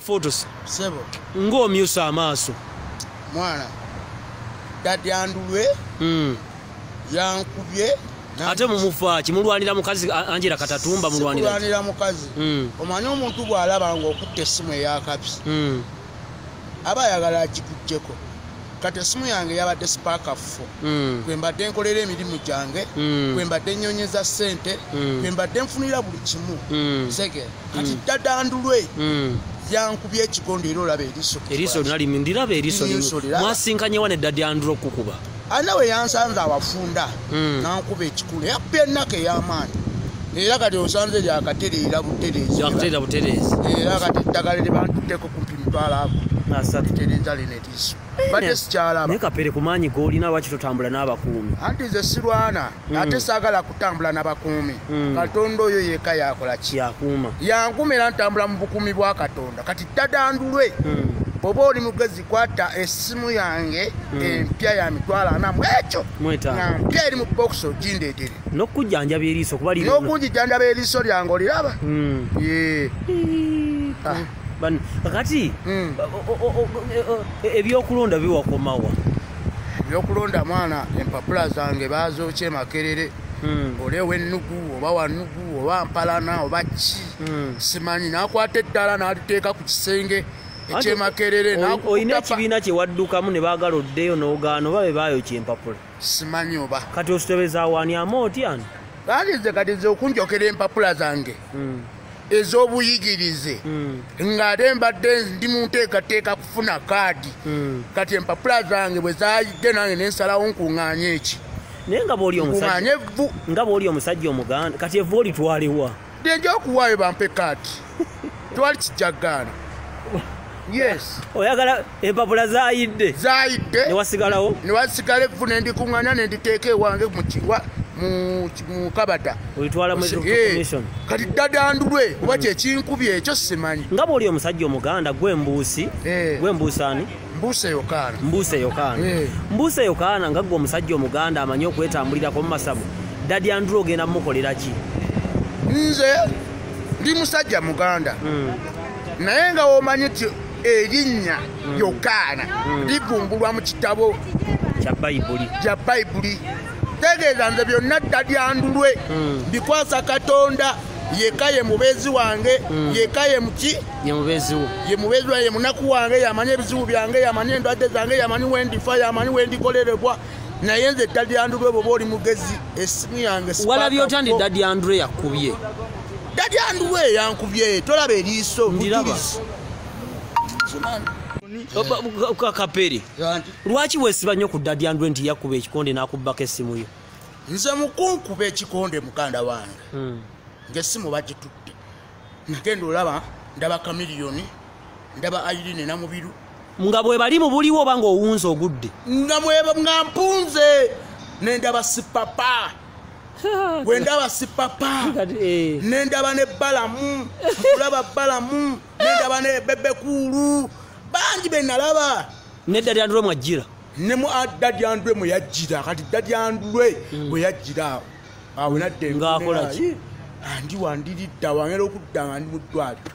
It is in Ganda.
photos sebo ng'omyusa amaaso mwana Daddy Andulwe yankubye ate mumufa kimulwanira mukazi Angela Katatumba mulwanira mukazi omanyi omuntu bw'alaba ng'okutte essimu eyakabi aba ayagala agikugyeko kati essimu yange yabadde sipaaka 4 kwe mbadde nkolera emirimu gyange kwe mbadde nnyonyeza ssente kwe mbadde nfunira buli kimu sege kati Daddy Andulwe yankubye ekikondo era olaba eriiso ndiraba eriiso mwasinkanye wane Daddy Andulwe okukuba anawe yansanze abafunda nankuba ekikulu yakubye ennaku ey'amaanyi era kati osanze lyakatereera butereezi era kati eddagala libantutteko kumpi mitwalo tereza lino eriiso badde sikyalaba naye Kapere ku maanyi g'olina lwaki totambula n'abakuumi anti nze sirwana ate saagala kutambula n'abakuumi Katonda oyo yeka yakola ki yakuuma yankuma era ntambula mu bukuumi bwa Katonda kati Daddy Andulwe oba oli mugezi kwata essimu yange empya ya mitwalo 40 ekyo mpya eri mu bokisi ogindeetere n'okujjanjaba eriiso kuba n'okunjijjanjaba eriiso lyange oliraba kati ebyokulonda biwakomawa ebyokulonda mwana empapula zange bazookye Makerere olewa ennugu oba wannugu oba mpalana oba ki simanyi nakwata eddala n'aliteeka ku kisenge ekyemakerere oyina ekibiina kye waddukamu ne baagala oddeyo n'ogaana oba be baayokya empapula simanyi oba kati ositobeza awaaniamu otyani kati nze okunjokera empapula zange ez'obuyigirize ng'ate mbadde ndi mu nteekateeka kufuna kaadi kati empapula zange bwe zaayidde nange nensalawo nkuŋŋaanye eki naye nga bw'oli omusajja omuganda kati evvu olitwalewa denja okuwaayo bampe kaadi twali kijjaggaana yes oyagala empapula zaayidde newasigalawo newasigala evvu nendikuŋŋaanya nenditeeka ewange mu kabada olitwala kati Daddy Andulwe oba kyekinkubye ekyo simanyi nga bw'oli omusajja omuganda gwe mbuusaani Mbuuse Yokaana nga gwe omusajja omuganda amanyi okwetambulirako mu masabu Daddy Andulwe ogenda mumukolera ki nze ndi musajja muganda naye nga womanyi ti erinnya Yokaana livumbulwa mu kitabo kya Bayibuli tegeeza nze byonna Daddy Andulwe bikwasa Katonda yeka ye mubezi wange yeka ye muki ye mubezi wange ye munaku wange yamanyi ebizibu byange yamanyi endwadde zange yamanyi wendifa yamanyi wendikolererwa naye nze Daddy Andulwe bwoba oli mugezi essimu yange walabye otya ndi Daddy Andulwe yakubye Daddy Andulwe yankubye tolaba eriiso ndirizi Kapere lwaki weesiba nnyo ku Daddy Andulwe nti yakuba ekikonde n'akubbako essimu yo nze mukunkuba ekikonde muganda wange ng'essimu bagitutte nagenda olaba ndaba Kamiliyoni ndaba Irene Namubiru nga bwe bali mu buliwo oba ng'owunza ogudde nga mpunze nendaba Sipapa wendaba Sipapa nendaba ne Balamu kulaba Balamu nendaba ne Bebekulu bangi be nalaba ne Daddy Andulwe mwajjira ne mu Daddy Andulwe mwe yajjira kati Daddy Andulwe bwe yajjira awo nadde ng'akola ki andi wandiridda wangera okudda nga ndi mu ddwaliro